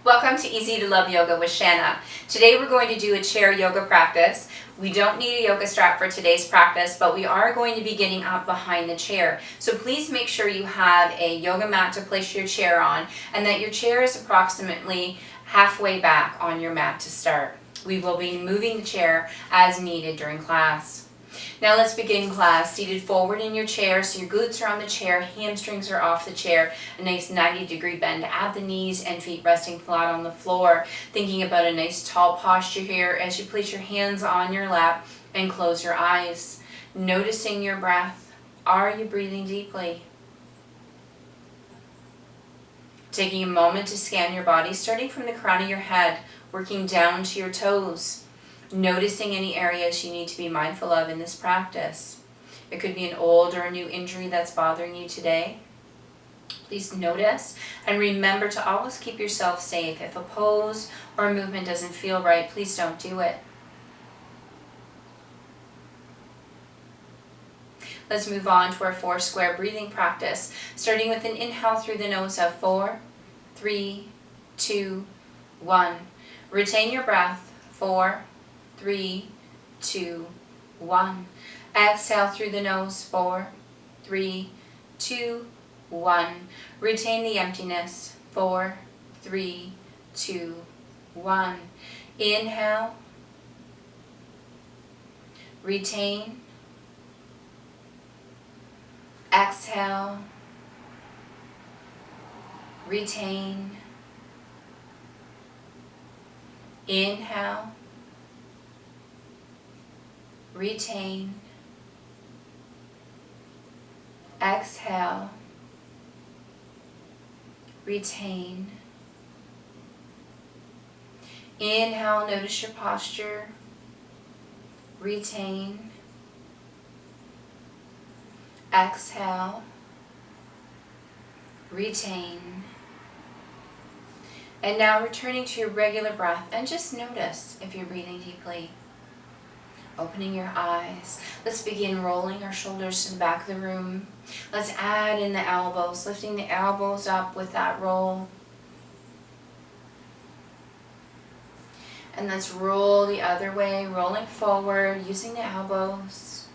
Welcome to Easy to Love Yoga with Shanna. Today we're going to do a chair yoga practice. We don't need a yoga strap for today's practice, but we are going to be getting up behind the chair. So please make sure you have a yoga mat to place your chair on and that your chair is approximately halfway back on your mat to start. We will be moving the chair as needed during class. Now let's begin class. Seated forward in your chair, so your glutes are on the chair, hamstrings are off the chair, a nice 90-degree bend at the knees and feet resting flat on the floor. Thinking about a nice tall posture here as you place your hands on your lap and close your eyes. Noticing your breath. Are you breathing deeply? Taking a moment to scan your body, starting from the crown of your head, working down to your toes. Noticing any areas you need to be mindful of in this practice. It could be an old or a new injury that's bothering you today. Please notice and remember to always keep yourself safe. If a pose or a movement doesn't feel right, please don't do it. Let's move on to our 4 square breathing practice, starting with an inhale through the nose of 4, 3, 2, 1. Retain your breath. 4, 3, 2, 1. Exhale through the nose. 4, 3, 2, 1. Retain the emptiness. 4, 3, 2, 1. Inhale. Retain. Exhale. Retain. Inhale. Retain. Exhale. Retain. Inhale, notice your posture. Retain. Exhale. Retain. And now returning to your regular breath, and just notice if you're breathing deeply. Opening your eyes. Let's begin rolling our shoulders to the back of the room. Let's add in the elbows, lifting the elbows up with that roll. And let's roll the other way, rolling forward, using the elbows.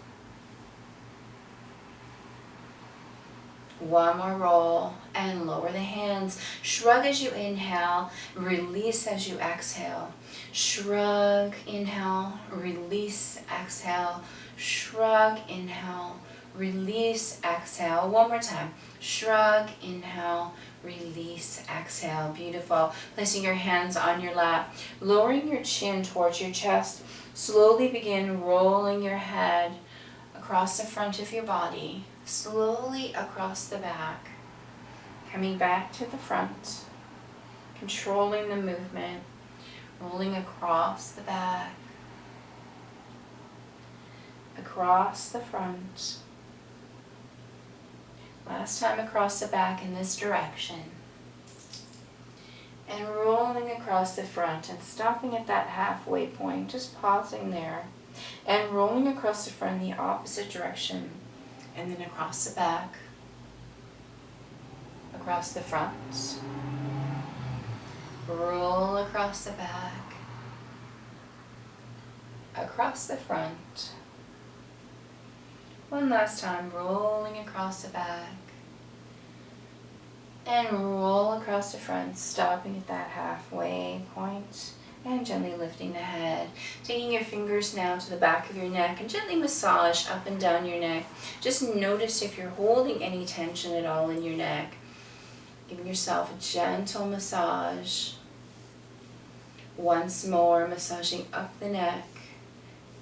One more roll and lower the hands. Shrug as you inhale, release as you exhale. Shrug, inhale, release, exhale. Shrug, inhale, release, exhale. One more time. Shrug, inhale, release, exhale. Beautiful. Placing your hands on your lap, lowering your chin towards your chest. Slowly begin rolling your head across the front of your body. Slowly across the back, coming back to the front, controlling the movement, rolling across the back, across the front. Last time across the back in this direction. And rolling across the front and stopping at that halfway point, just pausing there, and rolling across the front in the opposite direction. And then across the back, across the front, roll across the back, across the front. One last time, rolling across the back, and roll across the front, stopping at that halfway point. And gently lifting the head, taking your fingers now to the back of your neck and gently massage up and down your neck. Just notice if you're holding any tension at all in your neck. Giving yourself a gentle massage. Once more, massaging up the neck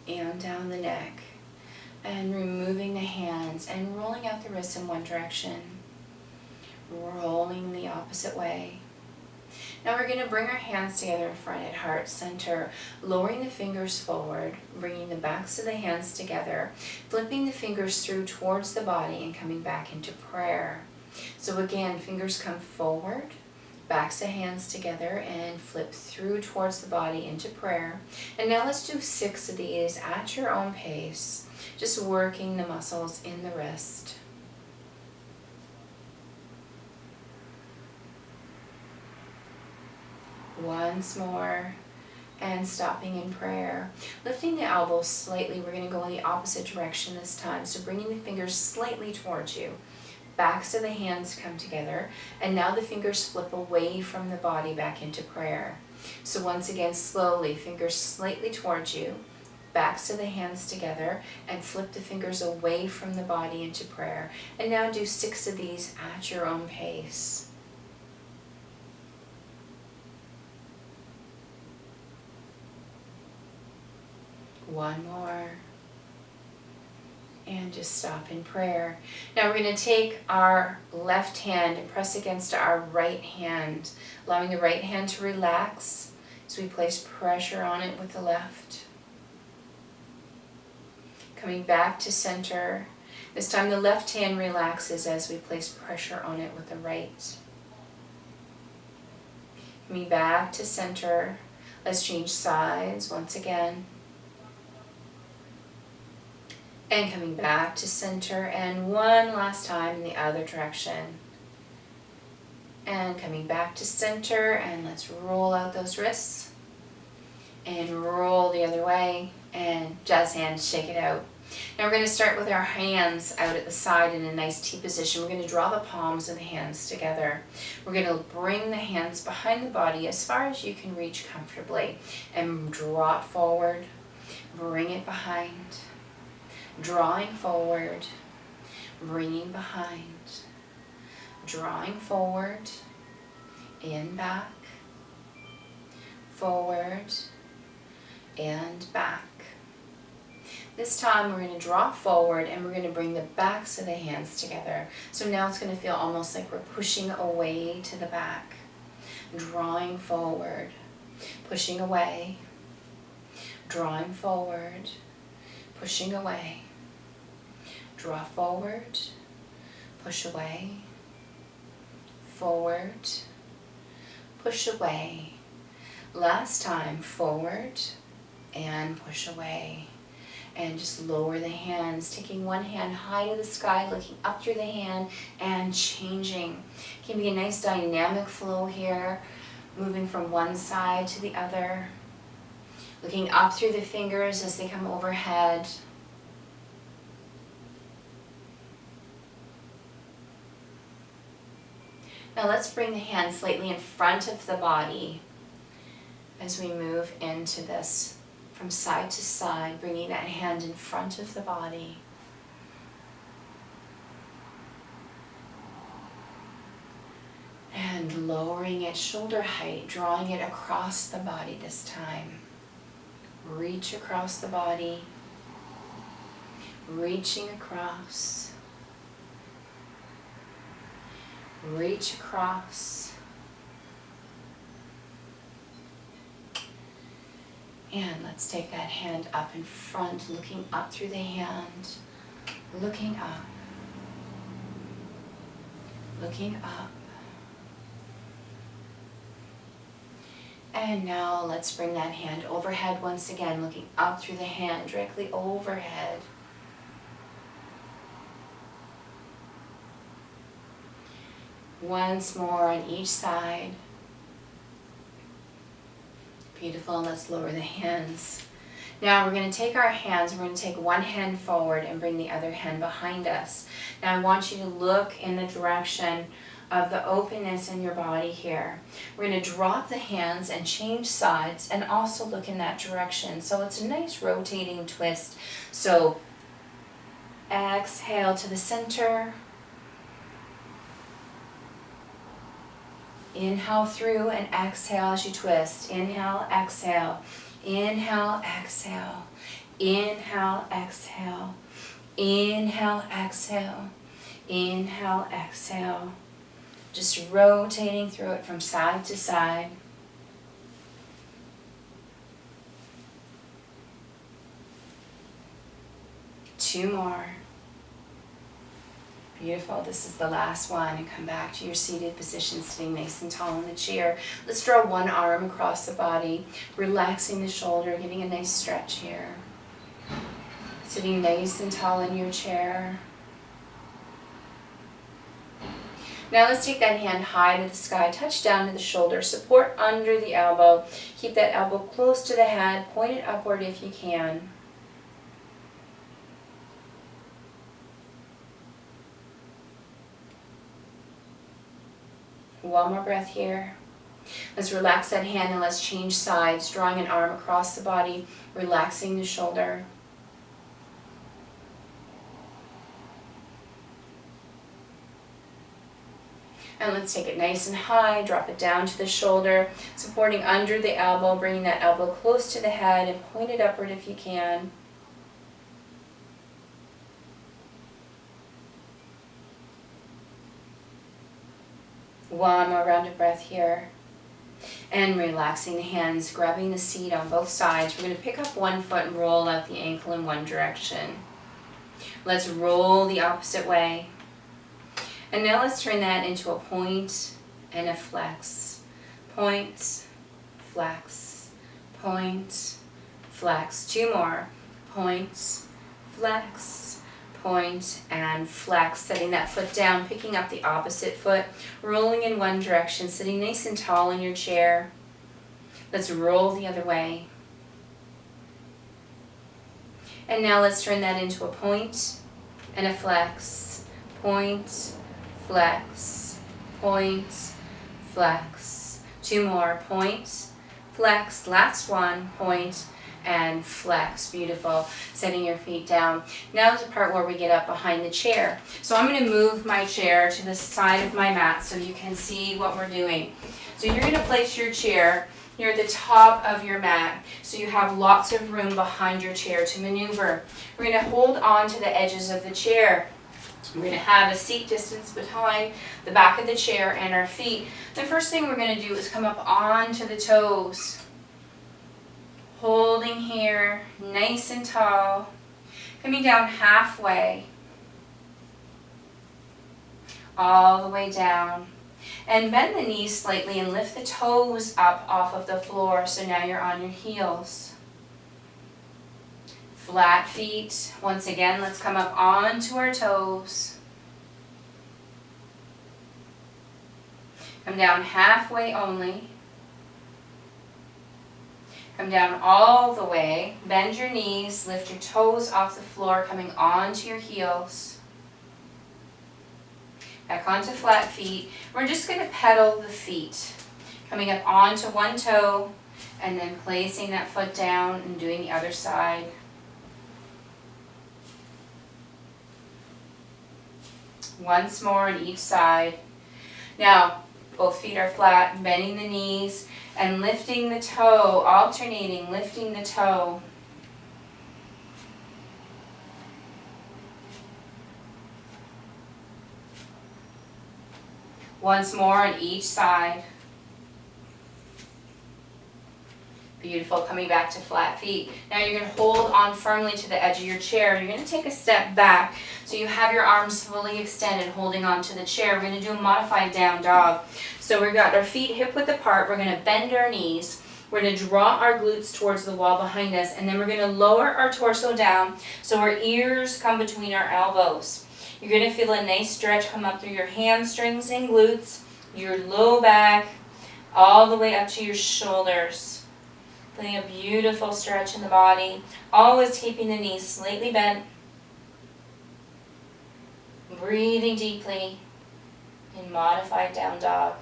and down the neck. And removing the hands and rolling out the wrists in one direction. Rolling the opposite way. Now we're going to bring our hands together in front at heart center, lowering the fingers forward, bringing the backs of the hands together, flipping the fingers through towards the body and coming back into prayer. So again, fingers come forward, backs of hands together and flip through towards the body into prayer. And now let's do 6 of these at your own pace, just working the muscles in the wrist. Once more. And stopping in prayer. Lifting the elbows slightly. We're going to go in the opposite direction this time. So bringing the fingers slightly towards you. Backs of the hands come together. And now the fingers flip away from the body back into prayer. So once again, slowly, fingers slightly towards you. Backs of the hands together. And flip the fingers away from the body into prayer. And now do 6 of these at your own pace. One more. And just stop in prayer. Now we're going to take our left hand and press against our right hand, allowing the right hand to relax as we place pressure on it with the left. Coming back to center. This time the left hand relaxes as we place pressure on it with the right. Coming back to center. Let's change sides once again. And coming back to center, and one last time in the other direction. And coming back to center, and let's roll out those wrists. And roll the other way, and jazz hands, shake it out. Now we're going to start with our hands out at the side in a nice T position. We're going to draw the palms of the hands together. We're going to bring the hands behind the body as far as you can reach comfortably. And draw it forward, bring it behind. Drawing forward, bringing behind, drawing forward, in, back, forward, and back. This time we're going to draw forward and we're going to bring the backs of the hands together. So now it's going to feel almost like we're pushing away to the back. Drawing forward, pushing away, drawing forward, pushing away. Draw forward, push away, forward, push away. Last time, forward and push away. And just lower the hands, taking one hand high to the sky, looking up through the hand and changing. It can be a nice dynamic flow here, moving from one side to the other. Looking up through the fingers as they come overhead. Now let's bring the hands slightly in front of the body as we move into this from side to side, bringing that hand in front of the body. And lowering it shoulder height, drawing it across the body this time. Reach across the body, reaching across, reach across, and let's take that hand up in front, looking up through the hand, looking up, looking up. And now let's bring that hand overhead once again, looking up through the hand, directly overhead. Once more on each side. Beautiful, let's lower the hands. Now we're going to take our hands, we're going to take one hand forward and bring the other hand behind us. Now I want you to look in the direction of the openness in your body here. We're going to drop the hands and change sides and also look in that direction. So it's a nice rotating twist. So exhale to the center. Inhale through and exhale as you twist. Inhale, exhale. Inhale, exhale. Inhale, exhale. Inhale, exhale. Inhale, exhale. Just rotating through it from side to side. Two more. Beautiful. This is the last one. And come back to your seated position, sitting nice and tall in the chair. Let's draw one arm across the body, relaxing the shoulder, getting a nice stretch here. Sitting nice and tall in your chair. Now let's take that hand high to the sky, touch down to the shoulder, support under the elbow. Keep that elbow close to the head, point it upward if you can. One more breath here. Let's relax that hand and let's change sides, drawing an arm across the body, relaxing the shoulder. And let's take it nice and high, drop it down to the shoulder, supporting under the elbow, bringing that elbow close to the head and point it upward if you can. One more round of breath here. And relaxing the hands, grabbing the seat on both sides. We're going to pick up one foot and roll out the ankle in one direction. Let's roll the opposite way. And now let's turn that into a point and a flex. Point, flex, point, flex. Two more. Point, flex, point, and flex. Setting that foot down, picking up the opposite foot, rolling in one direction, sitting nice and tall in your chair. Let's roll the other way. And now let's turn that into a point and a flex. Point, flex, point, flex. Two more. Point, flex. Last one. Point, and flex. Beautiful. Setting your feet down. Now is the part where we get up behind the chair. So I'm going to move my chair to the side of my mat so you can see what we're doing. So you're going to place your chair near the top of your mat so you have lots of room behind your chair to maneuver. We're going to hold on to the edges of the chair. We're going to have a seat distance behind the back of the chair and our feet. The first thing we're going to do is come up onto the toes. Holding here, nice and tall. Coming down halfway. All the way down. And bend the knees slightly and lift the toes up off of the floor so now you're on your heels. Flat feet. Once again, let's come up onto our toes. Come down halfway only. Come down all the way. Bend your knees. Lift your toes off the floor, coming onto your heels. Back onto flat feet. We're just going to pedal the feet. Coming up onto one toe and then placing that foot down and doing the other side. Once more on each side. Now, both feet are flat, bending the knees and lifting the toe, alternating, lifting the toe. Once more on each side. Beautiful, coming back to flat feet. Now you're going to hold on firmly to the edge of your chair. You're going to take a step back so you have your arms fully extended, holding on to the chair. We're going to do a modified down dog. So we've got our feet hip width apart. We're going to bend our knees. We're going to draw our glutes towards the wall behind us, and then we're going to lower our torso down so our ears come between our elbows. You're going to feel a nice stretch come up through your hamstrings and glutes, your low back, all the way up to your shoulders. Feeling a beautiful stretch in the body, always keeping the knees slightly bent. Breathing deeply in modified down dog.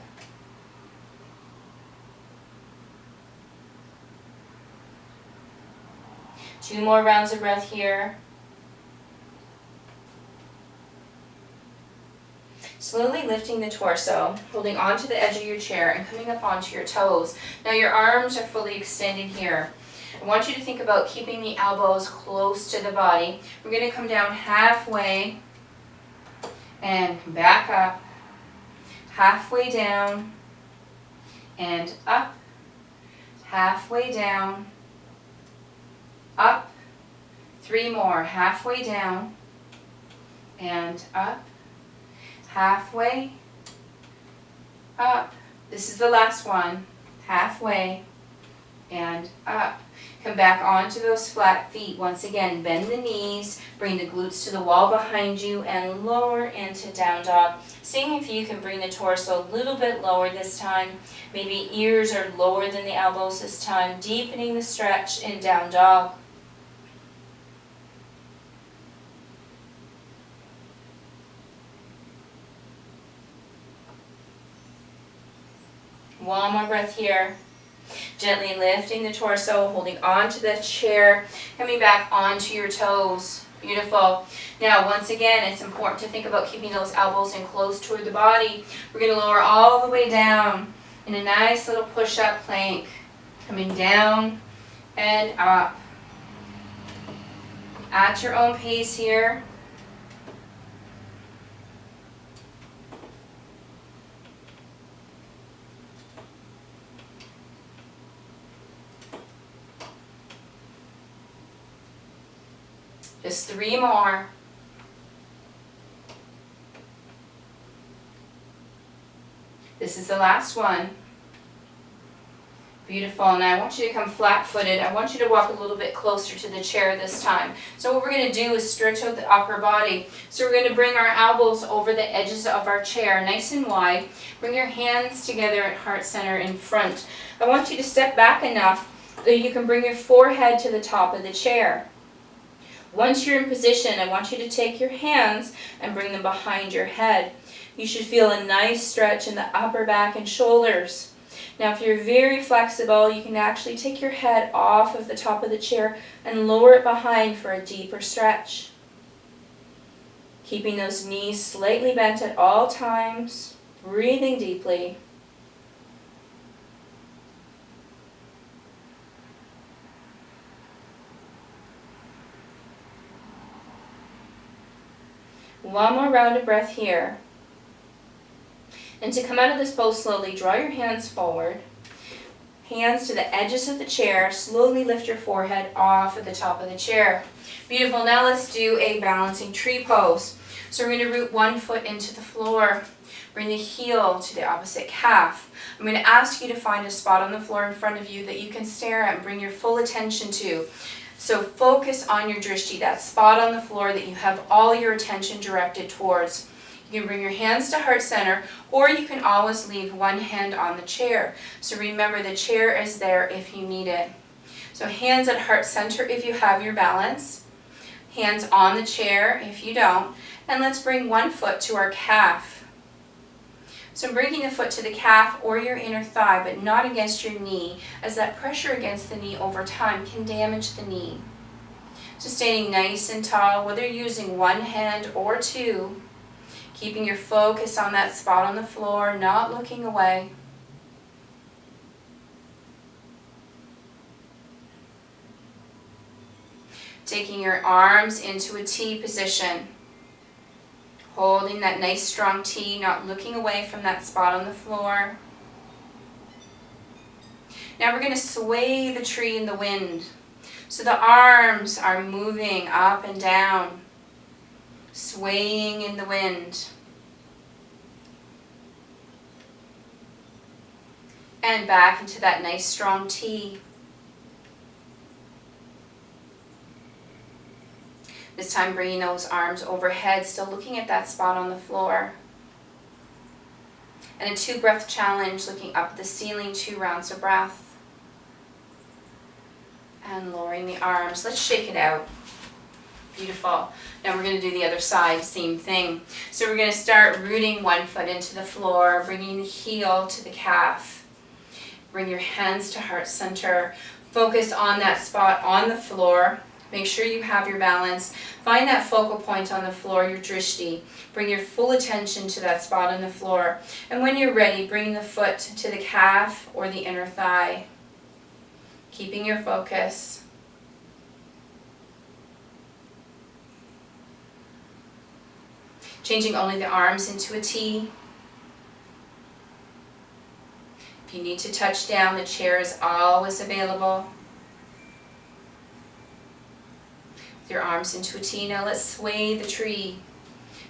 Two more rounds of breath here. Slowly lifting the torso, holding onto the edge of your chair and coming up onto your toes. Now your arms are fully extended here. I want you to think about keeping the elbows close to the body. We're going to come down halfway and come back up. Halfway down and up. Halfway down, up. Three more. Halfway down and up. Halfway, up. This is the last one. Halfway, and up. Come back onto those flat feet. Once again, bend the knees, bring the glutes to the wall behind you, and lower into down dog. Seeing if you can bring the torso a little bit lower this time. Maybe ears are lower than the elbows this time, deepening the stretch in down dog. One more breath here. Gently lifting the torso, holding on to the chair, coming back onto your toes. Beautiful. Now, once again, it's important to think about keeping those elbows in close toward the body. We're going to lower all the way down in a nice little push-up plank. Coming down and up. At your own pace here. Just 3 more. This is the last one. Beautiful. And I want you to come flat-footed. I want you to walk a little bit closer to the chair this time. So what we're going to do is stretch out the upper body. So we're going to bring our elbows over the edges of our chair, nice and wide. Bring your hands together at heart center in front. I want you to step back enough that you can bring your forehead to the top of the chair. Once you're in position, I want you to take your hands and bring them behind your head. You should feel a nice stretch in the upper back and shoulders. Now, if you're very flexible, you can actually take your head off of the top of the chair and lower it behind for a deeper stretch. Keeping those knees slightly bent at all times, breathing deeply. One more round of breath here. And to come out of this pose slowly, draw your hands forward. Hands to the edges of the chair. Slowly lift your forehead off at the top of the chair. Beautiful. Now let's do a balancing tree pose. So we're going to root one foot into the floor. Bring the heel to the opposite calf. I'm going to ask you to find a spot on the floor in front of you that you can stare at and bring your full attention to. So focus on your drishti, that spot on the floor that you have all your attention directed towards. You can bring your hands to heart center, or you can always leave one hand on the chair. So remember, the chair is there if you need it. So hands at heart center if you have your balance. Hands on the chair if you don't. And let's bring one foot to our calf. So I'm bringing the foot to the calf or your inner thigh, but not against your knee, as that pressure against the knee over time can damage the knee. So standing nice and tall, whether you're using one hand or two, keeping your focus on that spot on the floor, not looking away. Taking your arms into a T position. Holding that nice strong T, not looking away from that spot on the floor. Now we're going to sway the tree in the wind. So the arms are moving up and down, swaying in the wind. And back into that nice strong T. This time bringing those arms overhead, still looking at that spot on the floor. And a 2-breath challenge, looking up at the ceiling, 2 rounds of breath. And lowering the arms. Let's shake it out. Beautiful. Now we're going to do the other side, same thing. So we're going to start rooting one foot into the floor, bringing the heel to the calf. Bring your hands to heart center. Focus on that spot on the floor. Make sure you have your balance. Find that focal point on the floor, your drishti. Bring your full attention to that spot on the floor. And when you're ready, bring the foot to the calf or the inner thigh. Keeping your focus. Changing only the arms into a T. If you need to touch down, the chair is always available. Your arms into a T. Now let's sway the tree.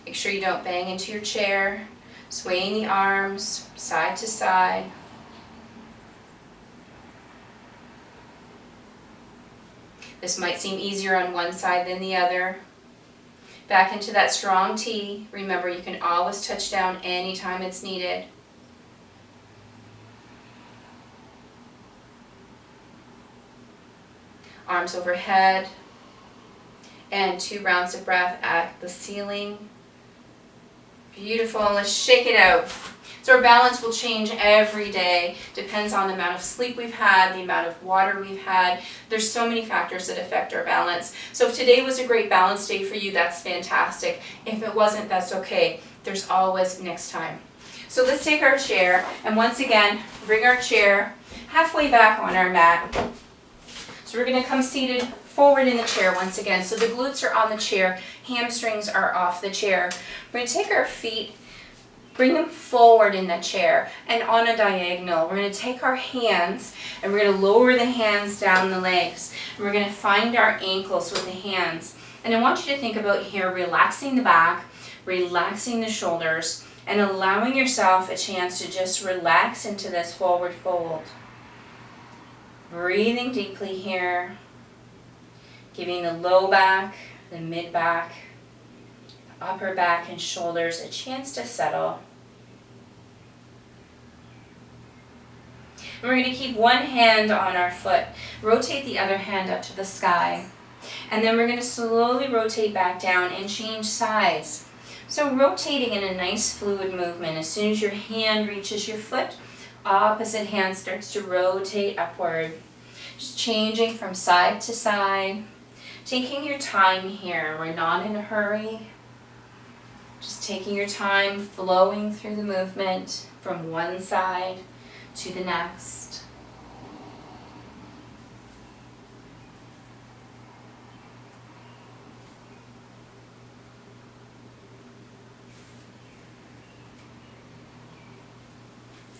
Make sure you don't bang into your chair. Swaying the arms side to side. This might seem easier on one side than the other. Back into that strong T. Remember, you can always touch down anytime it's needed. Arms overhead. And 2 rounds of breath at the ceiling. Beautiful. Let's shake it out. So our balance will change every day. Depends on the amount of sleep we've had, the amount of water we've had. There's so many factors that affect our balance. So if today was a great balance day for you, that's fantastic. If it wasn't, that's okay. There's always next time. So let's take our chair, and once again, bring our chair halfway back on our mat. So we're going to come seated forward in the chair once again. So the glutes are on the chair, hamstrings are off the chair. We're going to take our feet, bring them forward in the chair and on a diagonal. We're going to take our hands and we're going to lower the hands down the legs. And we're going to find our ankles with the hands. And I want you to think about here relaxing the back, relaxing the shoulders, and allowing yourself a chance to just relax into this forward fold. Breathing deeply here, giving the low back, the mid back, the upper back and shoulders a chance to settle. And we're going to keep one hand on our foot, rotate the other hand up to the sky, and then we're going to slowly rotate back down and change sides. So rotating in a nice fluid movement. As soon as your hand reaches your foot, opposite hand starts to rotate upward. Just changing from side to side. Taking your time here. We're not in a hurry. Just taking your time, flowing through the movement from one side to the next.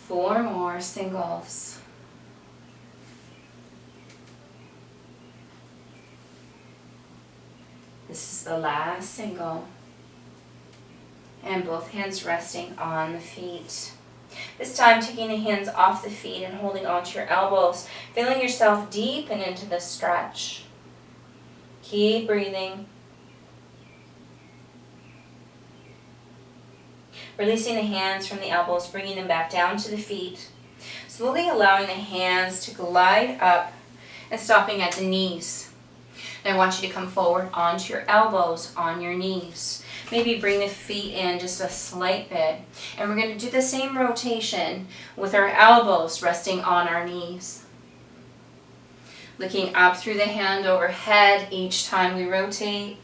Four more singles. This is the last single. And both hands resting on the feet. This time taking the hands off the feet and holding onto your elbows, feeling yourself deep and into the stretch. Keep breathing. Releasing the hands from the elbows, bringing them back down to the feet. Slowly allowing the hands to glide up and stopping at the knees. And I want you to come forward onto your elbows, on your knees. Maybe bring the feet in just a slight bit. And we're going to do the same rotation with our elbows resting on our knees. Looking up through the hand overhead each time we rotate.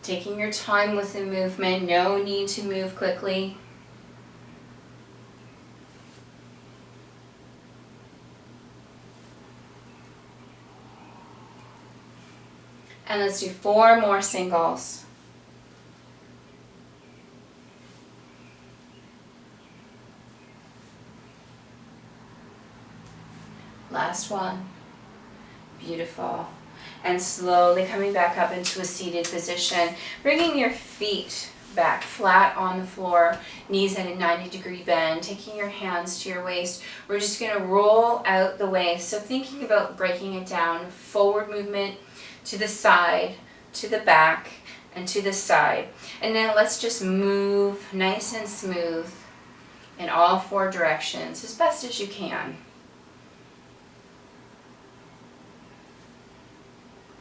Taking your time with the movement, no need to move quickly. And let's do 4 more singles. Last one. Beautiful. And slowly coming back up into a seated position, bringing your feet back flat on the floor, knees at a 90-degree bend, taking your hands to your waist. We're just going to roll out the waist. So thinking about breaking it down, forward movement to the side, to the back, and to the side. And then let's just move nice and smooth in all 4 directions as best as you can.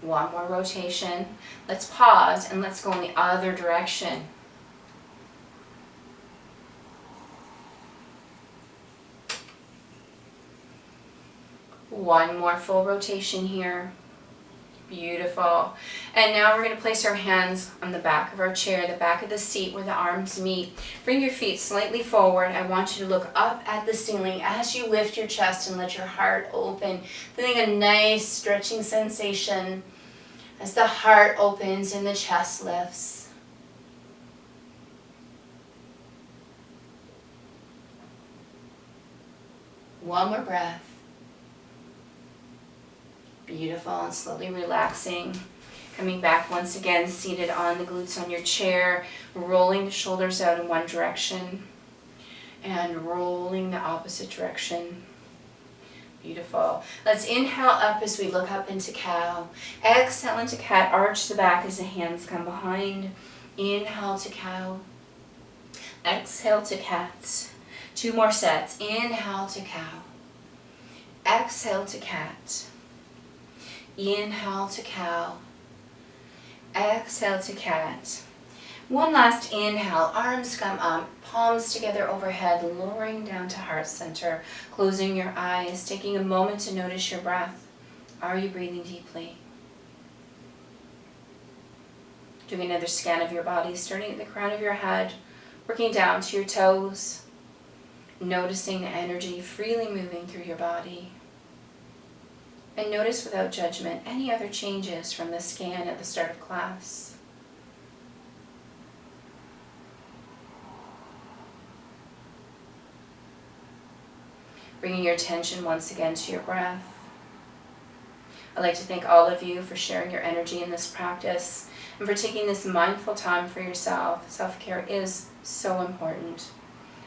One more rotation. Let's pause and let's go in the other direction. One more full rotation here. Beautiful. And now we're going to place our hands on the back of our chair, the back of the seat where the arms meet. Bring your feet slightly forward. I want you to look up at the ceiling as you lift your chest and let your heart open. Feeling a nice stretching sensation as the heart opens and the chest lifts. One more breath. Beautiful, and slowly relaxing. Coming back once again, seated on the glutes on your chair, rolling the shoulders out in one direction and rolling the opposite direction. Beautiful. Let's inhale up as we look up into cow. Exhale into cat. Arch the back as the hands come behind. Inhale to cow. Exhale to cat. 2 more sets. Inhale to cow. Exhale to cat. Inhale to cow. Exhale to cat. One last inhale. Arms come up. Palms together overhead, lowering down to heart center. Closing your eyes. Taking a moment to notice your breath. Are you breathing deeply? Doing another scan of your body, starting at the crown of your head, working down to your toes. Noticing the energy freely moving through your body. And notice without judgment any other changes from the scan at the start of class. Bringing your attention once again to your breath. I'd like to thank all of you for sharing your energy in this practice and for taking this mindful time for yourself. Self-care is so important.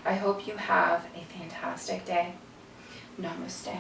I hope you have a fantastic day. Namaste.